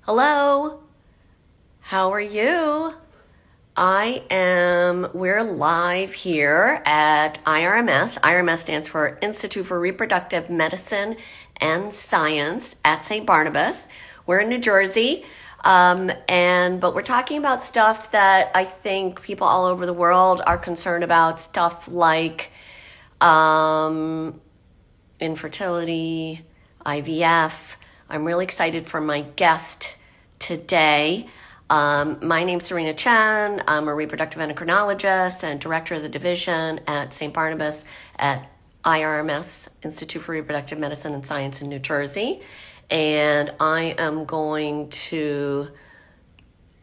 Hello, how are you? We're live here at IRMS. IRMS stands for Institute for Reproductive Medicine and Science at Saint Barnabas. We're in New Jersey, but we're talking about stuff that I think people all over the world are concerned about, stuff like um, infertility, IVF. I'm really excited for my guest today. My name's Serena Chen. I'm a reproductive endocrinologist and director of the division at Saint Barnabas at IRMS, Institute for Reproductive Medicine and Science in New Jersey. And I am going to,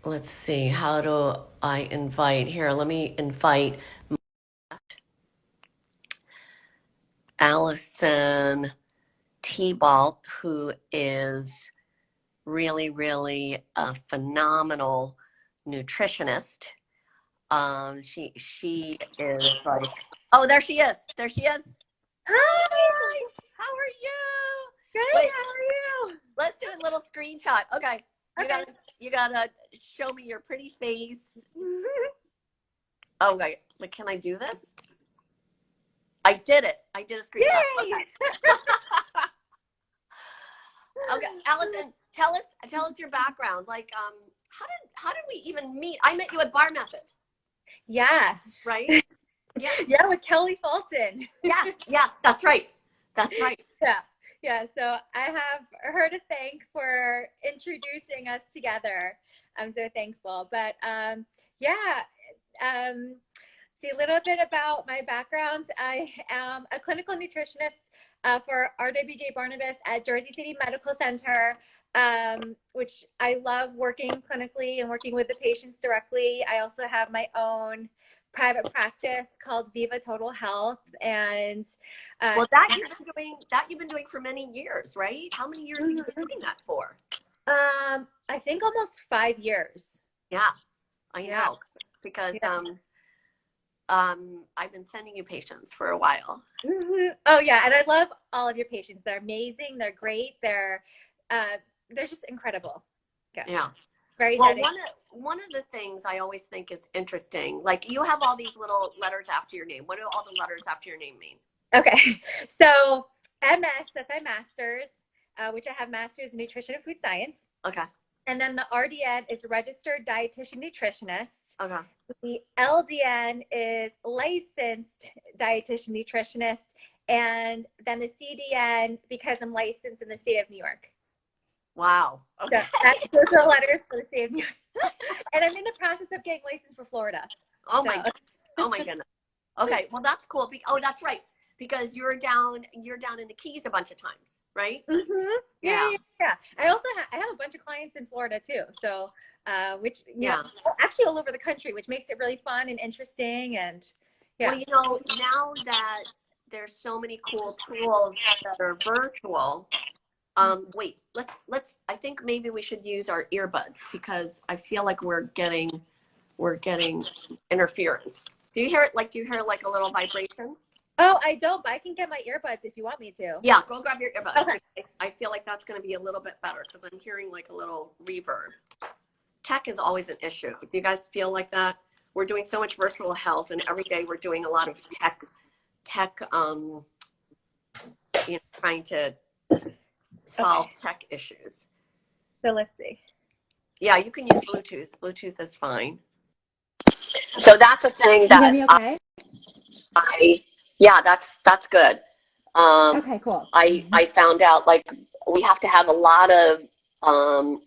let's see, how do I invite? Here, let me invite Allison Thibault, who is really a phenomenal nutritionist. She is like, oh, there she is. There she is. Hi, how are you? Good. Wait, how are you? let's do a little screenshot. Okay. Okay. You gotta show me your pretty face. Oh, wait, like, can I do this? I did it. I did a screenshot. Yay! Okay. Okay, Allison, tell us your background. Like, how did we even meet? I met you at Bar Method, Yes. right? Yeah. Yeah, with Kelly Fulton. Yes. Yeah. That's right. That's right. Yeah. Yeah. So I have her to thank for introducing us together. I'm so thankful. But see a little bit about my background. I am a clinical nutritionist for RWJ Barnabas at Jersey City Medical Center, which I love working clinically and working with the patients directly. I also have my own private practice called Viva Total Health, and Well, you've been doing for many years, right? How many years have you been doing that for? I think almost 5 years. Yeah, I know, Yeah. because Yeah. I've been sending you patients for a while. Oh yeah, and I love all of your patients. They're amazing. They're great. They're just incredible. Yeah. Very Well, dedicated. one of the things I always think is interesting, like you have all these little letters after your name. What do all the letters after your name mean? Okay, so MS, that's my master's, which I have master's in nutrition and food science. Okay. And then the RDN is registered dietitian nutritionist. Okay. The LDN is licensed dietitian nutritionist. And then the CDN, because I'm licensed in the state of New York. Wow. Okay. So those are the letters for the state of New York. And I'm in the process of getting licensed for Florida. Oh my goodness. Okay. Well, that's cool. Oh, that's right. Because you're down in the Keys a bunch of times, right? Mm-hmm. Yeah. I also I have a bunch of clients in Florida too. So, which actually all over the country, which makes it really fun and interesting. And Well, now that there's so many cool tools that are virtual, wait, let's. I think maybe we should use our earbuds because I feel like we're getting interference. Do you hear it? Like, do you hear like a little vibration? Oh, I don't, but I can get my earbuds if you want me to. Yeah, go grab your earbuds. Okay. I feel like that's going to be a little bit better because I'm hearing like a little reverb. Tech is always an issue. Do you guys feel like that? We're doing so much virtual health, and every day we're doing a lot of tech, trying to solve tech issues. So let's see. Yeah, you can use Bluetooth. Bluetooth is fine. So that's a thing that Can you hear me okay? Yeah, that's good. Okay, cool. I found out like we have to have a lot of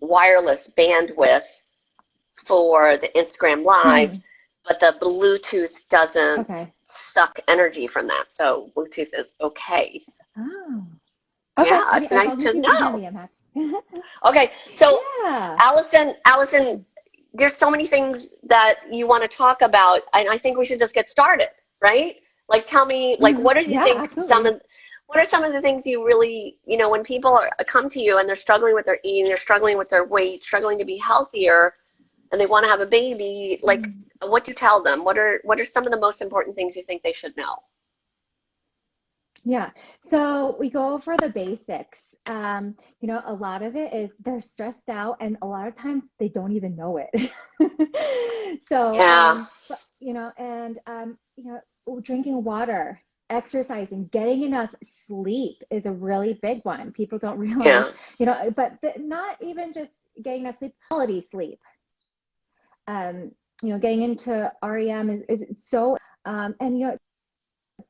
wireless bandwidth for the Instagram Live, but the Bluetooth doesn't suck energy from that. So Bluetooth is okay. Oh. Okay. Yeah, it's nice to know. Okay, so Allison, there's so many things that you want to talk about, and I think we should just get started, right? Like, tell me, like, what do you think absolutely. What are some of the things you really, when people come to you and they're struggling with their eating, they're struggling with their weight, struggling to be healthier, and they want to have a baby, like, what do you tell them? What are some of the most important things you think they should know? Yeah. So we go over the basics. You know, a lot of it is they're stressed out and a lot of times they don't even know it. So, Yeah, you know, and, you know, drinking water, exercising, getting enough sleep is a really big one. People don't realize, yeah, you know, but not even just getting enough sleep, quality sleep. You know, getting into REM is so, and, you know,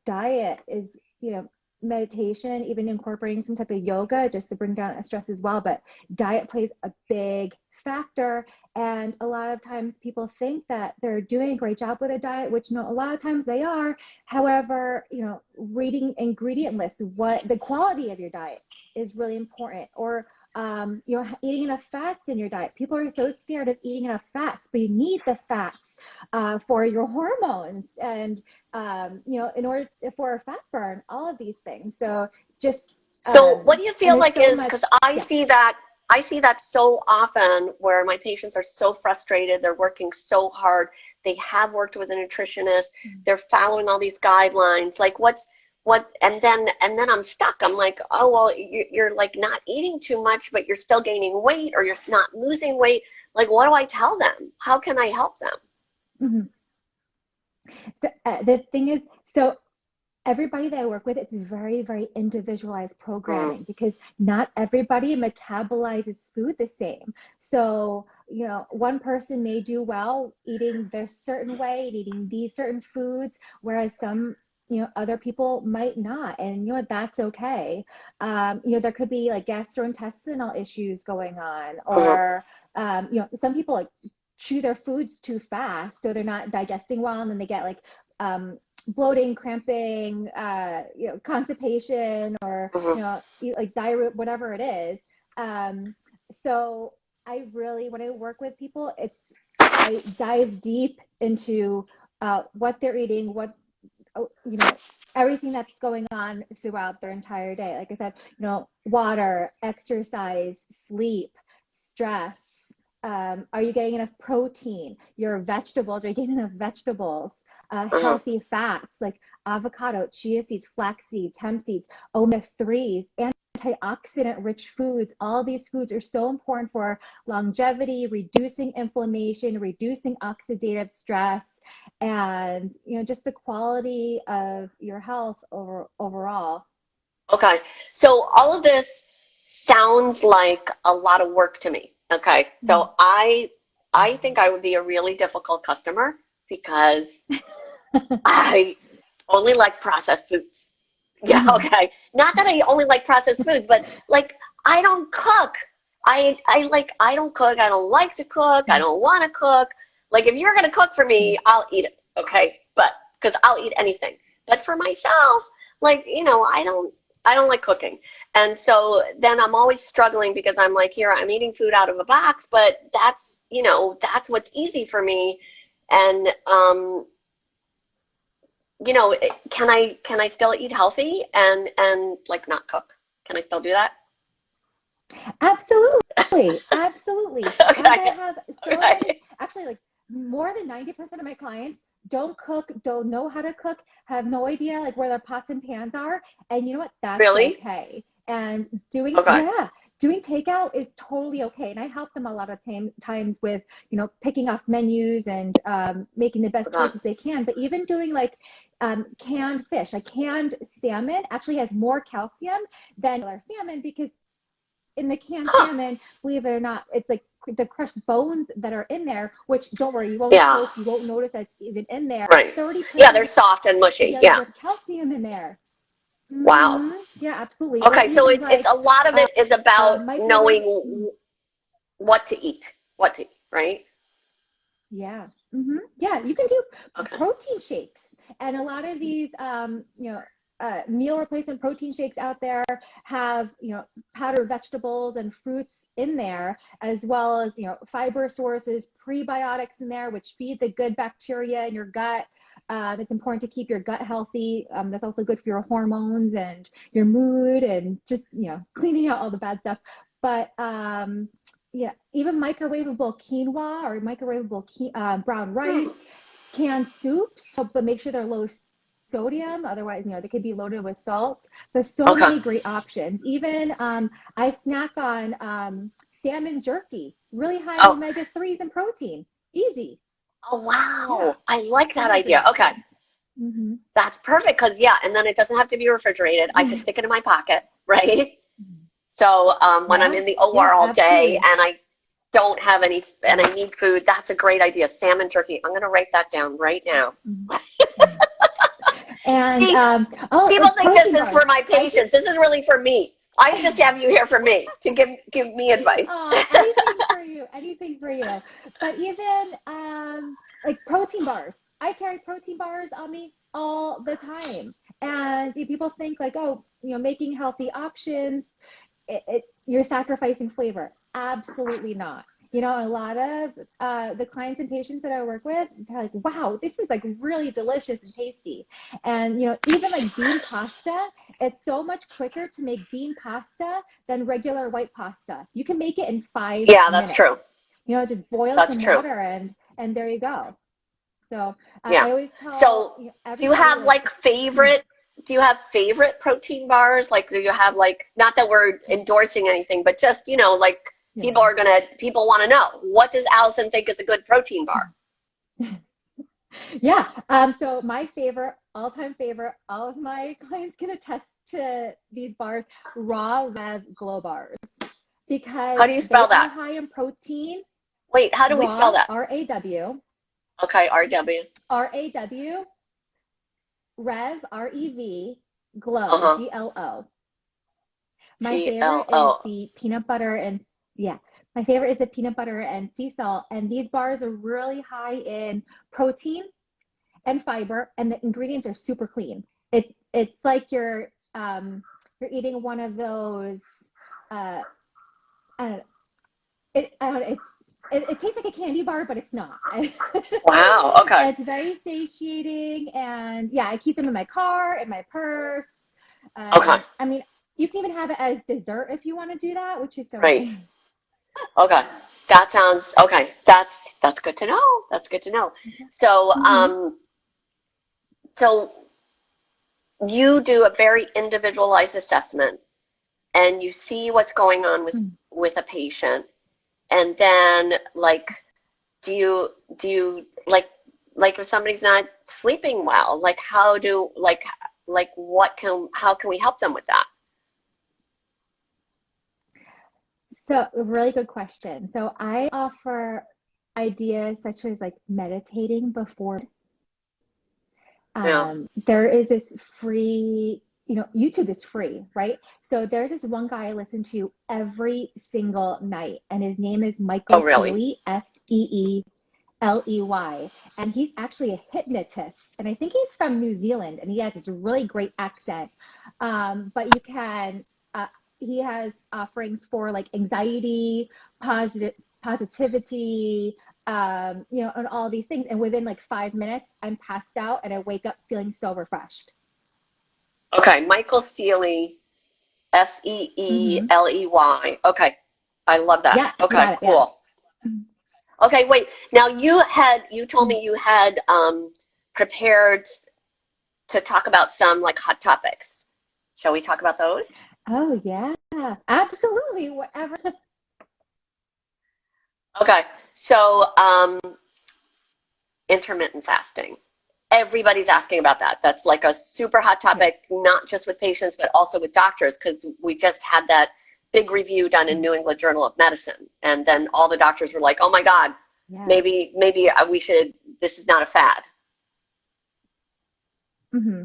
diet is, you know, meditation, even incorporating some type of yoga just to bring down stress as well. But diet plays a big factor. And a lot of times people think that they're doing a great job with a diet, which no, a lot of times they are. However, you know, reading ingredient lists, what the quality of your diet is really important. Or you know, eating enough fats in your diet. People are so scared of eating enough fats, but you need the fats for your hormones and you know, in order for a fat burn, all of these things. So just, so what do you and feel there's like so is, because much, I yeah. see that, I see that so often where my patients are so frustrated, they're working so hard, they have worked with a nutritionist, they're following all these guidelines, like what, and then I'm stuck. I'm like, oh well, you're like not eating too much, but you're still gaining weight, or you're not losing weight. Like, what do I tell them? How can I help them? Mhm. So, the thing is, so everybody that I work with, it's very, very individualized Mm, programming because not everybody metabolizes food the same. So, you know, one person may do well eating this certain way, eating these certain foods, whereas some, you know, other people might not. And, you know, that's okay. You know, there could be like gastrointestinal issues going on, mhm, or, you know, some people like chew their foods too fast, so they're not digesting well, and then they get like, bloating, cramping, you know, constipation, or, mhm. you know, like diarrhea, whatever it is. So I really, when I work with people, I dive deep into what they're eating, you know, everything that's going on throughout their entire day. Like I said, you know, water, exercise, sleep, stress. Are you getting enough protein? Your vegetables, are you getting enough vegetables? Mhm. Healthy fats like avocado, chia seeds, flax seeds, hemp seeds, omega-3s, antioxidant rich foods. All these foods are so important for longevity, reducing inflammation, reducing oxidative stress, and, you know, just the quality of your health overall. Okay. So all of this sounds like a lot of work to me. Okay. Mm. So I think I would be a really difficult customer because I only like processed foods. Yeah, Mhm. okay. Not that I only like processed foods, but like I don't cook. I don't cook. I don't like to cook. I don't want to cook. Like if you're gonna cook for Yeah. me, I'll eat it. Okay. But because I'll eat anything. But for myself, like, I don't like cooking. And so then I'm always struggling because I'm like, here, I'm eating food out of a box, but that's what's easy for me. And can I still eat healthy and like not cook? Can I still do that? Absolutely. Absolutely. As I Okay. have so many, Okay. actually, like more than 90% of my clients don't cook, don't know how to cook, have no idea like where their pots and pans are. And you know what? That's Really? okay. And doing, Okay. yeah, doing takeout is totally okay. And I help them a lot of times with, you know, picking off menus and making the best Okay. choices they can. But even doing like canned fish, like canned salmon actually has more calcium than regular salmon because in the canned Huh. salmon, believe it or not, it's like the crushed bones that are in there, which don't worry, you won't Yeah. taste, you won't notice that's even in there. Right. Yeah, 30% they're of soft and mushy. the Yeah. with calcium in there. Wow. Yeah, absolutely. Or Okay, so even it's like a lot of it is about microwave. knowing what to eat. What to eat, right? Yeah. Yeah, you can do Okay. protein shakes. And a lot of these, you know, meal replacement protein shakes out there have, you know, powdered vegetables and fruits in there, as well as, you know, fiber sources, prebiotics in there, which feed the good bacteria in your gut. It's important to keep your gut healthy. That's also good for your hormones and your mood and just, you know, cleaning out all the bad stuff. But yeah, even microwavable quinoa or microwavable brown Hmm. rice, canned soups, but make sure they're low. sodium. Otherwise, they could be loaded with salt. There's so Okay. many great options. Even I snack on salmon jerky, really high in Oh, omega-3s and protein. Easy. oh Yeah, wow. I like that tons of great idea. Okay. options. Mm-hmm. That's perfect because and then it doesn't have to be refrigerated. I can stick it in my pocket, right? So when I'm Yeah, in the yeah, OR all day absolutely. and I don't have any and I need food, that's a great idea. Salmon jerky. I'm going to write that down right now. Mm-hmm. And See, people think this protein is for bars. my patients. This is really for me. I just have you here for me to give me advice. Anything for you, anything for you. But even like protein bars. I carry protein bars on me all the time. And if people think like, oh, making healthy options, you're sacrificing flavor. Absolutely not. A lot of the clients and patients that I work with, they're like, wow, this is like really delicious and tasty. And, even like bean pasta, it's so much quicker to make bean pasta than regular white pasta. You can make it in 5 Yeah, that's true. minutes. Just boil That's some true. water and there you go. So Yeah. I always tell So do you everybody, have like favorite? Do you have favorite protein bars? Like, do you have like, not that we're endorsing anything, but just, like people want to know, what does Allison think is a good protein bar? Yeah. So my favorite, all-time favorite, all of my clients can attest to these bars, Raw Rev Glow bars, because How do you spell they are that? high in protein. Wait, how do we spell Raw, that? R-A-W, Okay, R-W. R-A-W, Rev, R-E-V, Glow, Uh-huh. G-L-O. My favorite is G-L-O. the peanut butter and yeah, my favorite is the peanut butter and sea salt. And these bars are really high in protein and fiber, and the ingredients are super clean. It's like you're eating one of those. I don't know. I don't know, it tastes like a candy bar, but it's not. Wow, okay. It's very satiating, and yeah, I keep them in my car, in my purse. Okay. I mean, you can even have it as dessert if you want to do that, which is so Right. nice. Okay. That sounds okay. That's good to know. That's good to know. So, Mm-hmm. so you do a very individualized assessment and you see what's going on with a patient, and then like do you like if somebody's not sleeping well, like how can we help them with that? So, a really good question. So, I offer ideas such as like meditating before. Yeah. There is this free, YouTube is free, right? So, there's this one guy I listen to every single night, and his name is Oh, Michael really? Seeley, Seeley. And he's actually a hypnotist. And I think he's from New Zealand, and he has this really great accent. But he has offerings for like anxiety, positivity, and all these things. And within like 5 minutes, I'm passed out and I wake up feeling so refreshed. Okay, Michael Seeley, Mm-hmm. Seeley. Okay, I love that. Yeah, you Okay, got it. Yeah. cool. Okay, wait. Now you told me you had prepared to talk about some like hot topics. Shall we talk about those? Oh, yeah, absolutely. Whatever. Okay, so intermittent fasting. Everybody's asking about that. That's like a super hot Yeah. topic, not just with patients, but also with doctors, because we just had that big review done in New England Journal of Medicine. And then all the doctors were like, oh my God, Yeah. maybe we should, this is not a fad. Mm-hmm.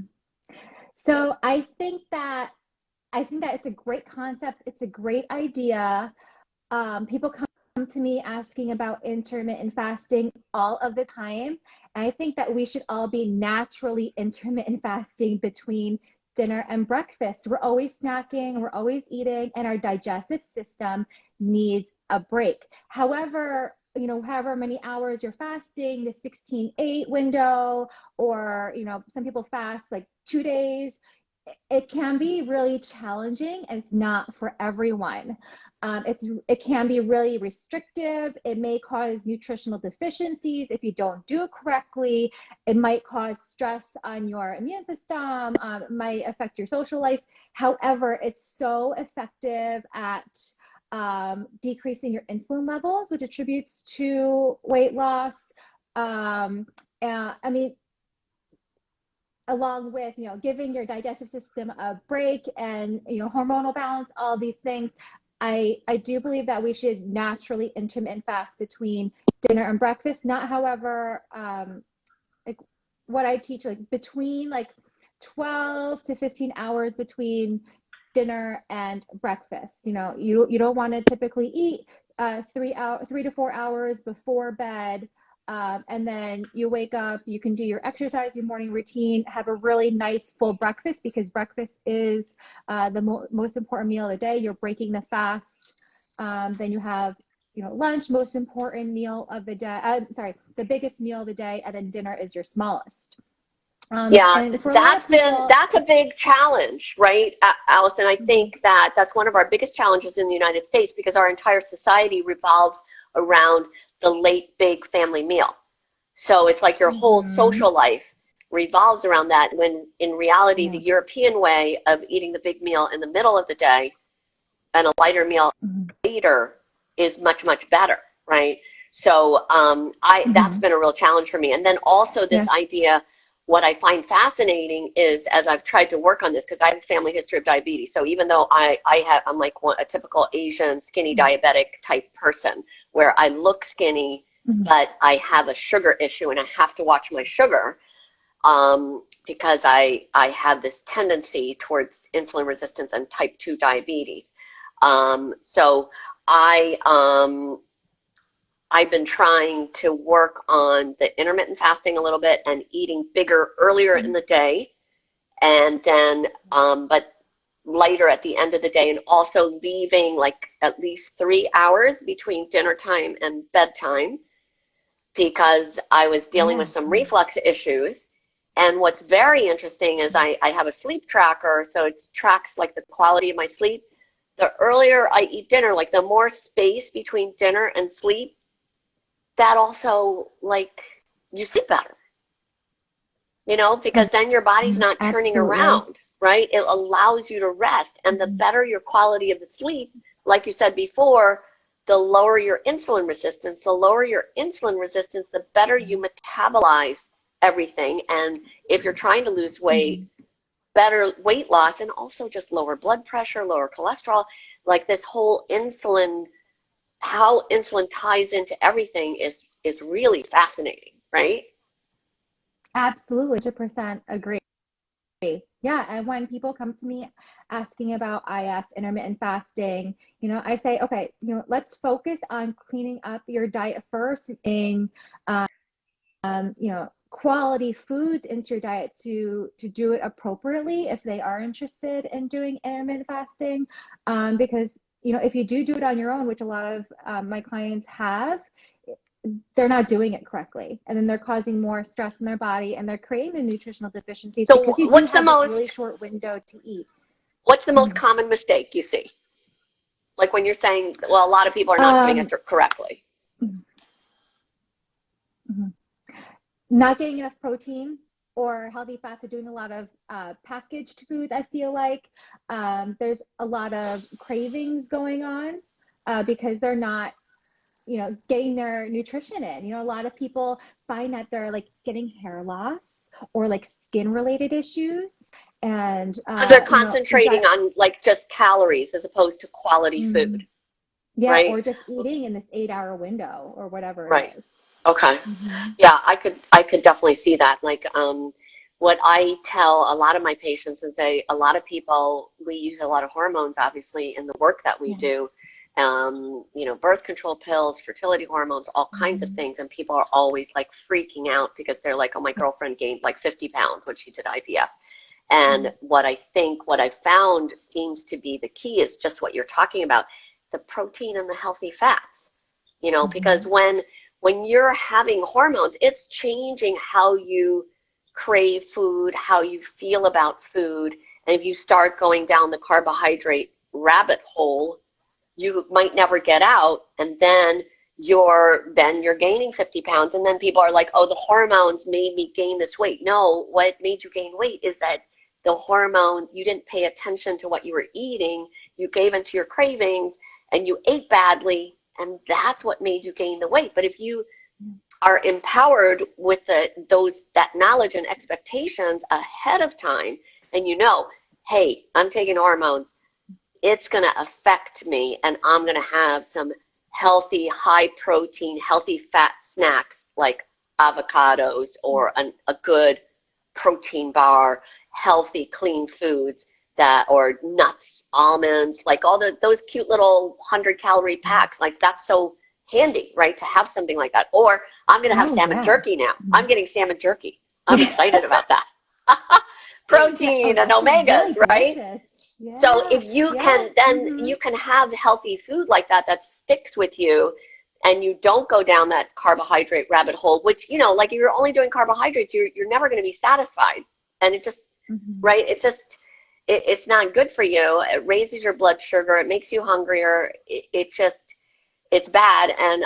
So I think that it's a great concept. It's a great idea. People come to me asking about intermittent fasting all of the time. And I think that we should all be naturally intermittent fasting between dinner and breakfast. We're always snacking, we're always eating, and our digestive system needs a break. However many hours you're fasting, the 16-8 window, or, some people fast like 2 days. it can be really challenging, and it's not for everyone. It can be really restrictive. It may cause nutritional deficiencies if you don't do it correctly. It might cause stress on your immune system. It might affect your social life. However, it's so effective at decreasing your insulin levels, which attributes to weight loss. I mean, along with, you know, giving your digestive system a break and, you know, hormonal balance, all these things. I do believe that we should naturally intermittent fast between dinner and breakfast. Not, however, like what I teach, like between like 12 to 15 hours between dinner and breakfast. You know, you don't want to typically eat 3 to 4 hours before bed. And then you wake up, you can do your exercise, your morning routine, have a really nice full breakfast, because breakfast is the most important meal of the day. You're breaking the fast. Then you have, you know, lunch, most important meal of the day. The biggest meal of the day, and then dinner is your smallest. Yeah, that's a big challenge, right, Allison? I think that's one of our biggest challenges in the United States, because our entire society revolves around the late big family meal. So it's like your whole social life revolves around that, when in reality, the European way of eating the big meal in the middle of the day and a lighter meal later is much, much better, right? So that's been a real challenge for me. And then also this idea, what I find fascinating is, as I've tried to work on this, because I have a family history of diabetes. So even though I'm like a typical Asian skinny diabetic type person, where I look skinny, but I have a sugar issue and I have to watch my sugar, because I have this tendency towards insulin resistance and type 2 diabetes. So I've been trying to work on the intermittent fasting a little bit and eating bigger earlier in the day, and then but lighter at the end of the day, and also leaving like at least 3 hours between dinner time and bedtime, because I was dealing with some reflux issues. And what's very interesting is I have a sleep tracker, so it tracks like the quality of my sleep. The earlier I eat dinner, like the more space between dinner and sleep, that also, like, you sleep better, you know, because then your body's not turning around, right? It allows you to rest. And the better your quality of the sleep, like you said before, the lower your insulin resistance. The lower your insulin resistance, the better you metabolize everything. And if you're trying to lose weight, better weight loss, and also just lower blood pressure, lower cholesterol, like this whole insulin, how insulin ties into everything is really fascinating, right? Absolutely, 100% agree. Yeah, and when people come to me asking about IF, intermittent fasting, you know, I say, okay, you know, let's focus on cleaning up your diet first, in you know, quality foods into your diet to do it appropriately if they are interested in doing intermittent fasting, because, you know, if you do it on your own, which a lot of my clients have, they're not doing it correctly, and then they're causing more stress in their body, and they're creating the nutritional deficiencies, So because you do have a really short window to eat. What's the most common mistake you see? Like when you're saying, well, a lot of people are not doing it correctly. Not getting enough protein or healthy fats, or doing a lot of packaged foods. I feel like there's a lot of cravings going on because they're not, you know, getting their nutrition in. You know, a lot of people find that they're like getting hair loss or like skin related issues, and they're concentrating on like just calories as opposed to quality food. Yeah, right? Or just eating in this 8-hour window or whatever it is. Okay. Yeah, I could definitely see that. Like what I tell a lot of my patients is a lot of people, we use a lot of hormones obviously in the work that we do. You know, birth control pills, fertility hormones, all kinds of things, and people are always like freaking out because they're like, oh, my girlfriend gained like 50 pounds when she did IVF. And what I found seems to be the key is just what you're talking about, the protein and the healthy fats, you know, because when you're having hormones, it's changing how you crave food, how you feel about food, And if you start going down the carbohydrate rabbit hole, you might never get out, and then you're gaining 50 pounds, and then people are like, oh, the hormones made me gain this weight. No, what made you gain weight is that the hormones, you didn't pay attention to what you were eating, you gave into your cravings, and you ate badly, and that's what made you gain the weight. But if you are empowered with that knowledge and expectations ahead of time, and you know, hey, I'm taking hormones, it's going to affect me, and I'm going to have some healthy, high protein, healthy fat snacks like avocados or a good protein bar, healthy, clean foods or nuts, almonds, like all those cute little 100-calorie packs. Like, that's so handy, right, to have something like that. Or I'm going to have salmon jerky now. I'm getting salmon jerky. I'm excited about that. Protein and omegas, right? Yeah. So if you can, then you can have healthy food like that sticks with you, and you don't go down that carbohydrate rabbit hole, which, you know, like, if you're only doing carbohydrates, you're never going to be satisfied. And it just, right, it's not good for you. It raises your blood sugar. It makes you hungrier. It's bad. And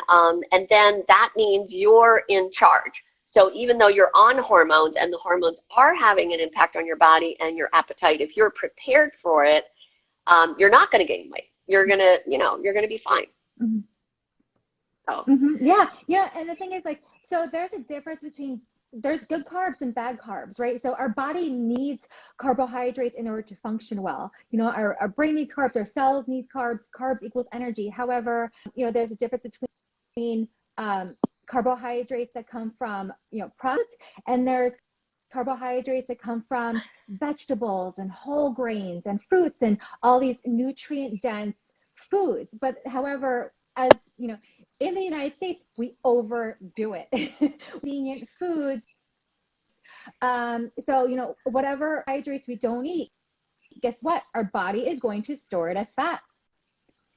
then that means you're in charge. So even though you're on hormones, and the hormones are having an impact on your body and your appetite, if you're prepared for it, you're not going to gain weight. You're going to be fine. Yeah. And the thing is, like, so there's a difference between, there's good carbs and bad carbs, right? So our body needs carbohydrates in order to function well. You know, our brain needs carbs, our cells need carbs. Carbs equals energy. However, you know, there's a difference between carbohydrates that come from, you know, products, and there's carbohydrates that come from vegetables and whole grains and fruits and all these nutrient dense foods. But however, as you know, in the United States, we overdo it. Convenient foods. So, you know, whatever hydrates we don't eat, guess what? Our body is going to store it as fat.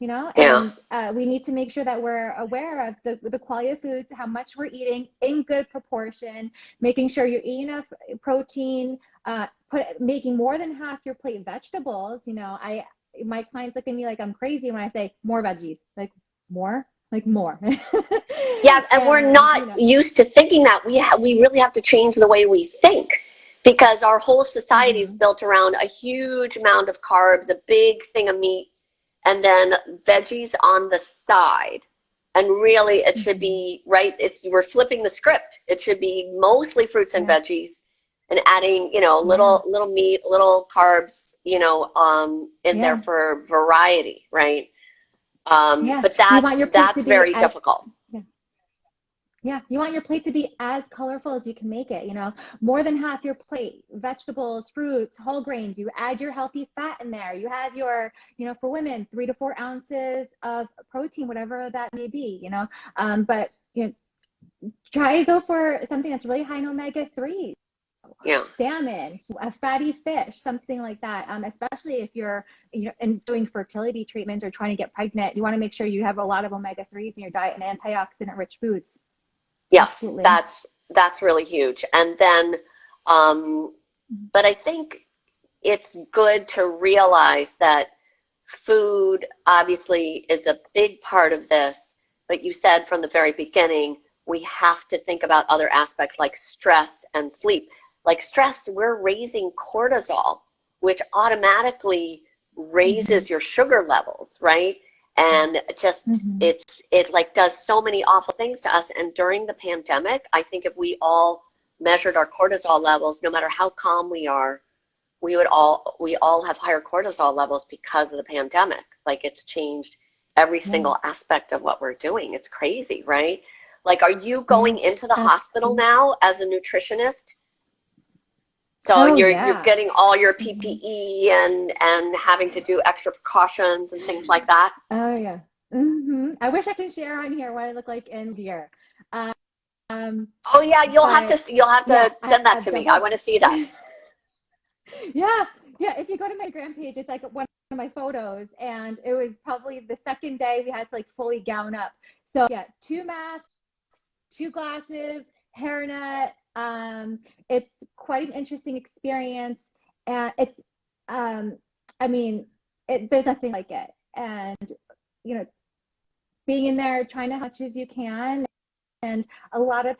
You know, and we need to make sure that we're aware of the quality of foods, how much we're eating in good proportion, making sure you're eating enough protein, making more than half your plate vegetables. You know, my clients look at me like I'm crazy when I say more veggies, like more. Yeah, and we're not used to thinking that. We really have to change the way we think, because our whole society is built around a huge amount of carbs, a big thing of meat, and then veggies on the side. And really, it should be, right, we're flipping the script. It should be mostly fruits and veggies, and adding, you know, little meat, little carbs, you know, in there for variety, right? But that's very difficult. Yeah, you want your plate to be as colorful as you can make it, you know, more than half your plate, vegetables, fruits, whole grains. You add your healthy fat in there. You have your, you know, for women, 3 to 4 ounces of protein, whatever that may be, you know. But, you know, try to go for something that's really high in omega-3. Yeah. Salmon, a fatty fish, something like that. Especially if you're, you know, and doing fertility treatments or trying to get pregnant, you want to make sure you have a lot of omega-3s in your diet and antioxidant-rich foods. Yes, absolutely. That's really huge. And then, but I think it's good to realize that food obviously is a big part of this, but you said from the very beginning, we have to think about other aspects like stress and sleep. Like stress, we're raising cortisol, which automatically raises your sugar levels, right? And just it like does so many awful things to us. And during the pandemic, I think if we all measured our cortisol levels, no matter how calm we are, we all have higher cortisol levels because of the pandemic. Like, it's changed every single aspect of what we're doing. It's crazy, right? Like, are you going into the hospital now as a nutritionist? So you're getting all your PPE and having to do extra precautions and things like that. Oh yeah. I wish I could share on here what I look like in here. Oh yeah, you'll have to send that to me. I want to see that. Yeah. If you go to my gram page, it's like one of my photos, and it was probably the second day we had to like fully gown up. So yeah, 2 masks, 2 glasses, hairnet. It's quite an interesting experience, and I mean, there's nothing like it. And, you know, being in there, trying as much as you can. And a lot of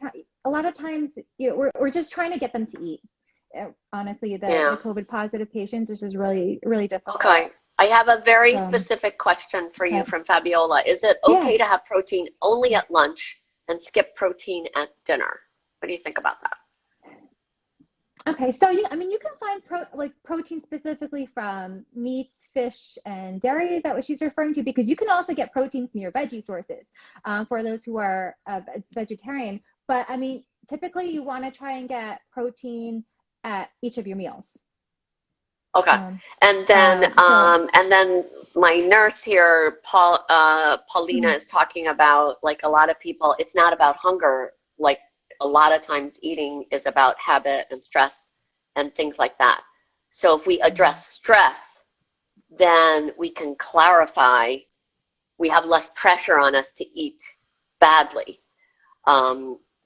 times, you know, we're just trying to get them to eat. Honestly, the COVID positive patients is just really, really difficult. Okay. I have a very specific question for you from Fabiola. Is it okay to have protein only at lunch and skip protein at dinner? What do you think about that? Okay, so I mean, you can find protein specifically from meats, fish, and dairy. Is that what she's referring to? Because you can also get protein from your veggie sources for those who are vegetarian. But I mean, typically you want to try and get protein at each of your meals. Okay, and then my nurse here, Paulina, is talking about, like, a lot of people, it's not about hunger. Like, a lot of times eating is about habit and stress and things like that. So if we address stress, then we can clarify, we have less pressure on us to eat badly.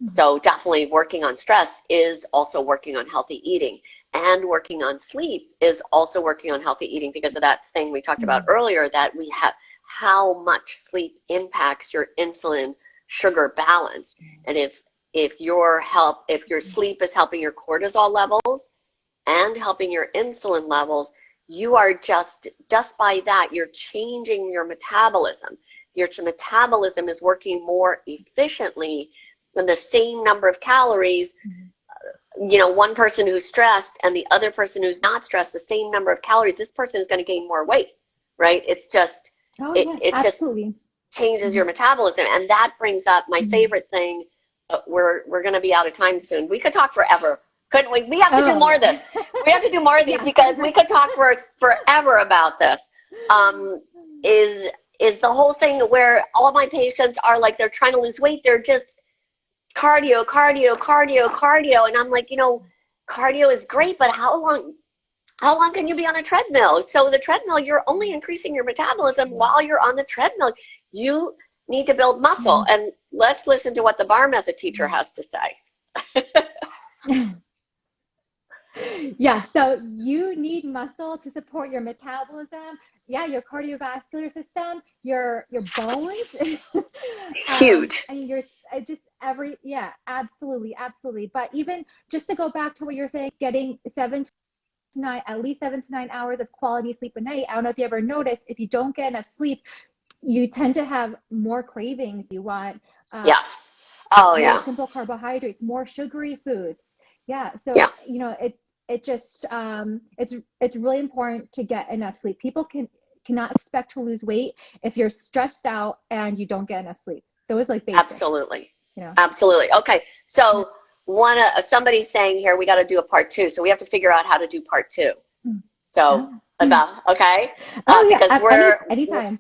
So definitely working on stress is also working on healthy eating. And working on sleep is also working on healthy eating, because of that thing we talked about earlier, that we have how much sleep impacts your insulin sugar balance. And if your sleep is helping your cortisol levels and helping your insulin levels, you are just by that, you're changing your metabolism. Your metabolism is working more efficiently than the same number of calories. You know, one person who's stressed and the other person who's not stressed, the same number of calories, this person is going to gain more weight, right? It's just, it just changes your metabolism. And that brings up my favorite thing. We're going to be out of time soon. We could talk forever, couldn't we? We have to do more of this. We have to do more of these because we could talk forever about this. Is the whole thing where all my patients are like, they're trying to lose weight. They're just cardio. And I'm like, you know, cardio is great, but how long can you be on a treadmill? So the treadmill, you're only increasing your metabolism while you're on the treadmill. You need to build muscle. And let's listen to what the bar method teacher has to say. Yeah, so you need muscle to support your metabolism. Yeah, your cardiovascular system, your bones. Huge. And you're just absolutely. But even just to go back to what you're saying, getting at least 7 to 9 hours of quality sleep a night. I don't know if you ever noticed, if you don't get enough sleep, you tend to have more cravings. You want simple carbohydrates, more sugary foods. So you know, it just it's really important to get enough sleep. People cannot expect to lose weight if you're stressed out and you don't get enough sleep. Those like basics. Absolutely. You know? Absolutely. Okay. So somebody's saying here we got to do a part 2. So we have to figure out how to do part 2. So because we're anytime.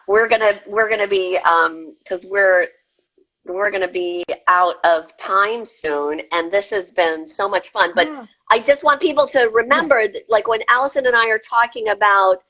we're gonna be because we're going to be out of time soon, and this has been so much fun. But I just want people to remember that, like, when Allison and I are talking about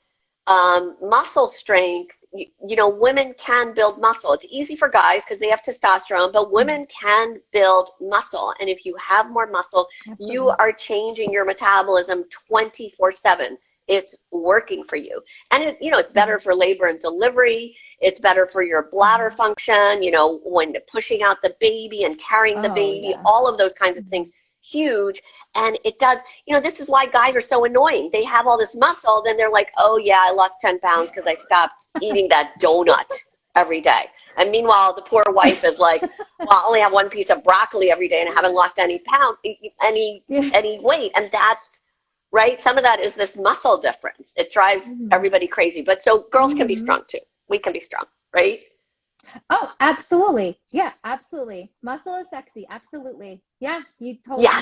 muscle strength, you know, women can build muscle. It's easy for guys because they have testosterone, but women can build muscle. And if you have more muscle, you are changing your metabolism 24/7. It's working for you. And, you know, it's better for labor and delivery. It's better for your bladder function, you know, when pushing out the baby and carrying the baby, all of those kinds of things, huge. And it does, you know, this is why guys are so annoying. They have all this muscle, then they're like, oh yeah, I lost 10 pounds because I stopped eating that donut every day. And meanwhile, the poor wife is like, well, I only have one piece of broccoli every day and I haven't lost any weight. And that's, right? Some of that is this muscle difference. It drives everybody crazy. But so girls can be strong too. We can be strong, right? Oh, absolutely. Yeah, absolutely. Muscle is sexy. Absolutely. Yeah, you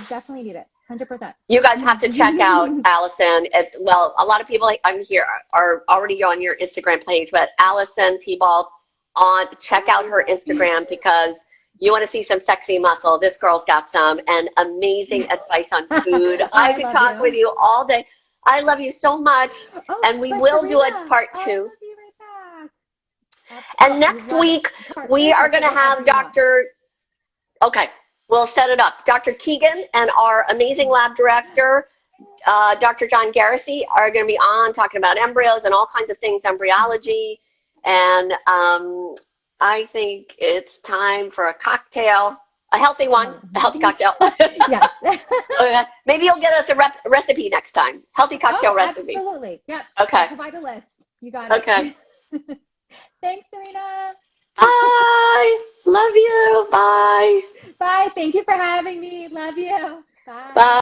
definitely need it. 100%. You guys have to check out Allison. Well, a lot of people I'm here are already on your Instagram page, but Allison Thibault, check out her Instagram because you want to see some sexy muscle. This girl's got some, and amazing advice on food. I could talk with you all day. I love you so much, and we will do a part 2. I'll love you right back. And next week, we are going to have we'll set it up. Dr. Keegan and our amazing lab director, Dr. John Garrissey are going to be on talking about embryos and all kinds of things, embryology. And I think it's time for a cocktail, a healthy one, a healthy cocktail. Yes. Maybe you'll get us a recipe next time. Healthy cocktail recipe. Absolutely. Yep. Okay. I'll provide a list. You got it. Okay. Thanks, Serena. Bye. Love you. Bye. Bye. Thank you for having me. Love you. Bye. Bye.